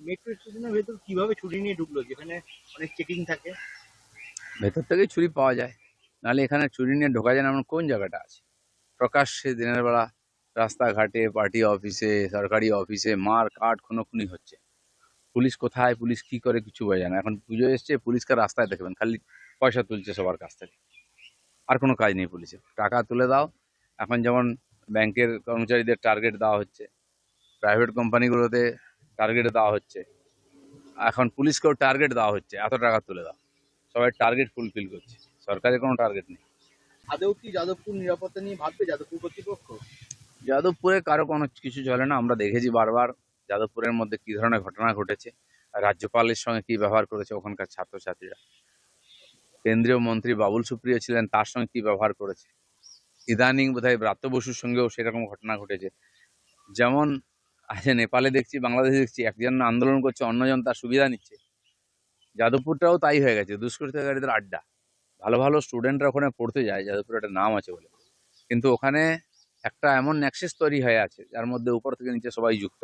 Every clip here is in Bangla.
মেট্রো স্টেশনের ভেতর কিভাবে ছুরি নিয়ে ঢুকলো, যেখানে অনেক চেকিং থাকে? ভেতর থেকেই ছুরি পাওয়া যায়, নাহলে এখানে ছুরি নিয়ে ঢোকা যায় না এমন কোন জায়গাটা আছে? প্রকাশ্যে দিনের বেলা রাস্তাঘাটে, পার্টি অফিসে, সরকারি অফিসে মার কাট খুনোখুনি হচ্ছে। পুলিশ কোথায়, পুলিশ কি করে, কিছু বোঝে না। এখন পুজো এসছে, পুলিশকে রাস্তায় দেখবেন খালি পয়সা তুলছে সবার কাছ থেকে, আর কোনো কাজ নেই পুলিশের। টাকা তুলে দাও। এখন যেমন ব্যাংকের কর্মচারীদের টার্গেট দেওয়া হচ্ছে, প্রাইভেট কোম্পানিগুলোতে টার্গেট দেওয়া হচ্ছে, এখন পুলিশকেও টার্গেট দেওয়া হচ্ছে, এত টাকা তুলে দাও। সবাই টার্গেট ফুলফিল করছে, সরকারের কোনো টার্গেট নেই। আদৌ কি যাদবপুর নিরাপত্তা নিয়ে ভাববে যাদবপুর কর্তৃপক্ষ? যাদবপুরে কারো কোনো কিছু চলে না। আমরা দেখেছি বারবার যাদবপুরের মধ্যে কি ধরনের ঘটনা ঘটেছে, আর রাজ্যপালের সঙ্গে কি ব্যবহার করেছে ওখানকার ছাত্রছাত্রীরা। কেন্দ্রীয় মন্ত্রী বাবুল সুপ্রিয় ছিলেন, তার সঙ্গে কি ব্যবহার করেছে। ইদানিং বোধহয় ব্রাত্য বসুর সঙ্গেও সেরকম ঘটনা ঘটেছে। যেমন আজ নেপালে দেখছি, বাংলাদেশে দেখছি, একজন আন্দোলন করছে, অন্যজন তার সুবিধা নিচ্ছে। যাদবপুরটাও তাই হয়ে গেছে, দুষ্কৃতকারীদের আড্ডা। ভালো ভালো স্টুডেন্টরা ওখানে পড়তে যায়, যাদবপুর একটা নাম আছে বলে, কিন্তু ওখানে একটা এমন নেক্সাস তৈরি হয়ে আছে যার মধ্যে উপর থেকে নিচে সবাই যুক্ত।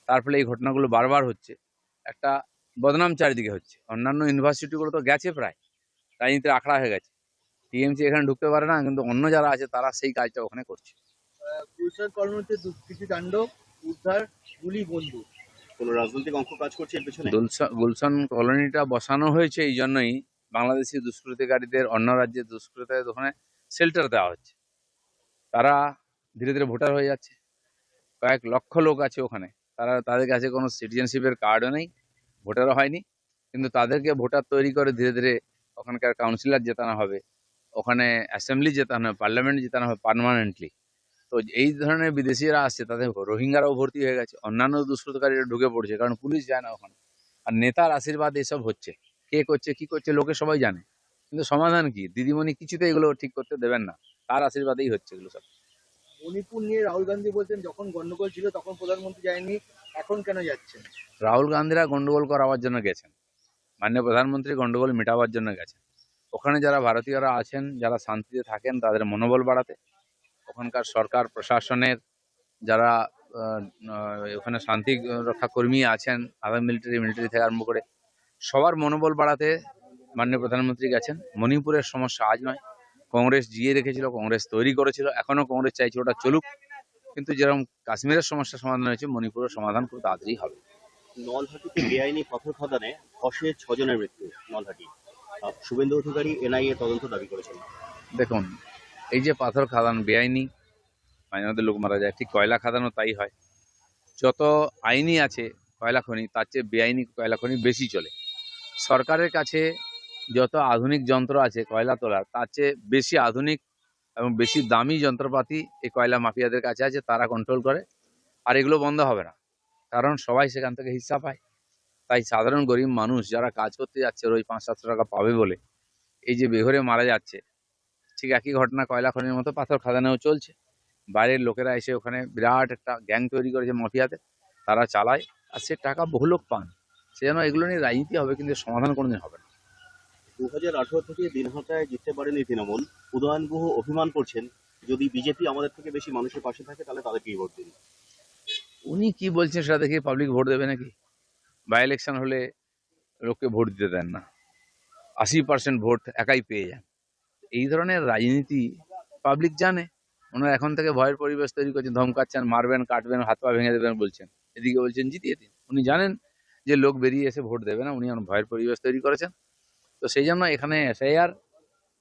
তার ফলে এই ঘটনাগুলো বারবার হচ্ছে, একটা বদনাম চারিদিকে হচ্ছে। অন্যান্য ইউনিভার্সিটিগুলো তো গেছে প্রায়, রাজনীতির আখড়া হয়ে গেছে। টিএমসি এখানে ঢুকতে পারে না, কিন্তু অন্য যারা আছে তারা সেই কাজটা ওখানে করছে। গুলশান কলোনিতে দুষ্কৃতী তাণ্ডব, উদ্ধার গুলি বন্দুক। কোনো রাজনৈতিক অঙ্ক কাজ করছে এর পেছনে? গুলশান কলোনিটা বসানো হয়েছে এই জন্যই, বাংলাদেশি দুষ্কৃতিকারীদের, অন্য রাজ্যের দুষ্কৃতিকারীদের ওখানে শেল্টার দেওয়া হচ্ছে। তারা ধীরে ধীরে ভোটার হয়ে যাচ্ছে, কয়েক লক্ষ লোক আছে ওখানে। তাদের কাছে কোনো সিটিজেনশিপের কার্ডও নেই, ভোটারও হয়নি, কিন্তু তাদেরকে ভোটার তৈরি করে ধীরে ধীরে ওখানকার কাউন্সিলর জেতানো হবে, ওখানে অ্যাসেম্বলি জেতানো হবে, পার্লামেন্ট জেতানো হবে পার্মানেন্টলি। তো এই ধরনের বিদেশিরা আসছে, তাদের রোহিঙ্গারাও ভর্তি হয়ে গেছে, অন্যান্য দুষ্কৃতকারীরা ঢুকে পড়ছে, কারণ পুলিশ যায় না ওখানে। আর নেতার আশীর্বাদ এসব হচ্ছে। কে করছে কি করছে লোকে সবাই জানে, কিন্তু সমাধান কি? দিদিমণি কিছুতে এগুলো ঠিক করতে দেবেন না, তার আশীর্বাদেই হচ্ছে এগুলো সব। মণিপুর নিয়ে রাহুল গান্ধী বলছেন যখন গন্ডগোল ছিল তখন প্রধানমন্ত্রী যায়নি, এখন কেন যাচ্ছেন? রাহুল গান্ধীরা গন্ডগোল করাবার জন্য গেছেন, মাননীয় প্রধানমন্ত্রী গন্ডগোল মেটাবার জন্য গেছেন। ওখানে যারা ভারতীয়রা আছেন, যারা শান্তিতে থাকেন, তাদের মনোবল বাড়াতে। ওখানকার সরকার প্রশাসনের যারা ওখানে শান্তি রক্ষা কর্মী আছেন, আর্মি মিলিটারি থেকে আরম্ভ করে সবার মনোবল বাড়াতে মাননীয় প্রধানমন্ত্রী গেছেন। মণিপুরের সমস্যা আজ নয়, কংগ্রেস জিয়ে রেখেছিল, কংগ্রেস তৈরি করেছিল, এখনো কংগ্রেস চাইছে ওটা চলুক। কিন্তু যেরকম কাশ্মীরের সমস্যা সমাধান হয়েছে, মণিপুরের সমাধান খুব তাড়াতাড়ি হবে। নলহাটিতে বেআইনি পাথর খাদানে ধসে 6 জনের মৃত্যু। নলহাটি শুভেন্দু অধিকারী এনআইএ তদন্ত দাবি করেছেন। দেখুন, এই যে পাথর খাদান বেআইনি, মাঝে মধ্যে লোক মারা যায়, ঠিক কয়লা খাদানও তাই হয়। যত আইনি আছে কয়লা খনি, তার চেয়ে বেআইনি কয়লা খনি বেশি চলে। সরকারের কাছে যত আধুনিক যন্ত্র আছে কয়লা তোলার, তার চেয়ে বেশি আধুনিক এবং বেশি দামি যন্ত্রপাতি এই কয়লা মাফিয়াদের কাছে আছে, তারা কন্ট্রোল করে। আর এগুলো বন্ধ হবে না, কারণ সবাই সেখান থেকে হিস্সা পায়। তাই সাধারণ গরিব মানুষ যারা কাজ করতে যাচ্ছে ওই 500-700 টাকা পাবে বলে এই যে বেঘরে মারা যাচ্ছে, ঠিক একই ঘটনা কয়লা খনির মতো পাথর খাদানেও চলছে। বাইরের লোকেরা এসে ওখানে বিরাট একটা গ্যাং তৈরি করেছে মাফিয়াতে, তারা চালায়, আর সে টাকা বহু লোক পান। সেজন্য এগুলো নিয়ে রাজনীতি হবে, কিন্তু সমাধান কোনোদিন হবে না। 2018 থেকে দিনহাটায় জিততে পারেনি তৃণমূল। উদয়ন গুহ অভিমান করছেন, যদি বিজেপি আমাদের থেকে বেশি মানুষের পাশে থাকে তাহলে তাদেরকেই ভোট দিন। উনি কি বলছেন সেটা দেখে পাবলিক ভোট দেবে নাকি? বাই ইলেকশন হলে লোককে ভোট দিতে দেন না, 80% ভোট একাই পেয়ে যান। এই ধরনের রাজনীতি পাবলিক জানে। ওনারা এখন থেকে ভয়ের পরিবেশ তৈরি করছেন, ধমকাচ্ছেন, মারবেন, কাটবেন, হাত পা ভেঙে দেবেন বলছেন, এদিকে বলছেন জিতিয়ে দিন। উনি জানেন যে লোক বেরিয়ে এসে ভোট দেবে না, উনি এখন ভয়ের পরিবেশ তৈরি করেছেন। তো সেই জন্য এখানে এসআইআর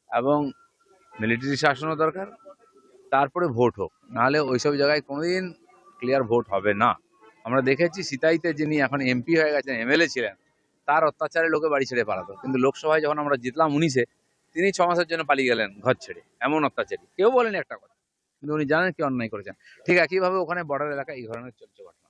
এবং মিলিটারি শাসনও দরকার, তারপরে ভোট হোক, নাহলে ওইসব জায়গায় কোনোদিন ক্লিয়ার ভোট হবে না। আমরা দেখেছি সিতাইতে যিনি এখন এমপি হয়ে গেছেন, এমএলএ ছিলেন, তার অত্যাচারে লোকে বাড়ি ছেড়ে পালাতো, কিন্তু লোকসভায় যখন আমরা জিতলাম 19-এ, তিনি 6 মাসের জন্য পালিয়ে গেলেন ঘর ছেড়ে। এমন অত্যাচারী কেউ বলেনি একটা কথা, কিন্তু উনি জানেন কি অন্যায় করেছেন। ঠিক একইভাবে ওখানে বর্ডার এলাকায় এই ধরনের চলছে ঘটনা।